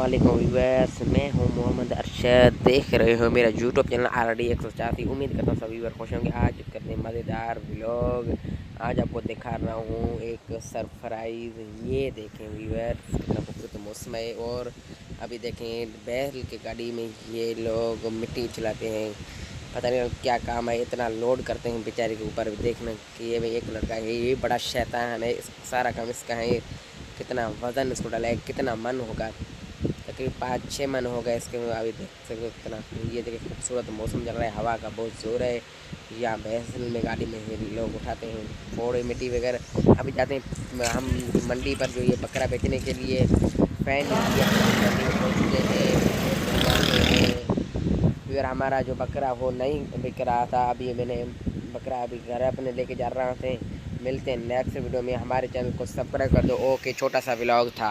अस्सलामुअलैकुम व्यूअर्स, मैं हूं मोहम्मद अरशद। देख रहे हो मेरा यूट्यूब चैनल RD 184। उम्मीद करता हूं सभी व्यूअर खुश होंगे। आज करते हैं मज़ेदार व्लॉग। आज आपको दिखा रहा हूं एक सरप्राइज़। ये देखें व्यूअर्स, कितना खूबसूरत मौसम है। और अभी देखें बैल की गाड़ी में ये लोग मिट्टी चलाते हैं। पता नहीं क्या काम है, इतना लोड करते हैं बेचारे के ऊपर। देखना कि ये एक लड़का है, ये बड़ा शैतान है, सारा काम इसका है। कितना वज़न इसको डाला है, कितना मन होगा, तकरीबन 5-6 मन होगा इसके। अभी देख सकते हो कितना। ये देखिए खूबसूरत मौसम चल रहा है, हवा का बहुत ज़ोर है। यहाँ भैंस में गाड़ी में लोग उठाते हैं फोड़े मिट्टी वगैरह। अभी जाते हैं हम मंडी पर, जो ये बकरा बेचने के लिए फैन पहुँचते हैं। फिर हमारा जो बकरा वो नहीं बिक रहा था, अभी मैंने बकरा अभी घर अपने लेके जा रहा थे। मिलते हैं नेक्स्ट वीडियो में। हमारे चैनल को सब्सक्राइब कर दो। ओके, छोटा सा व्लॉग था।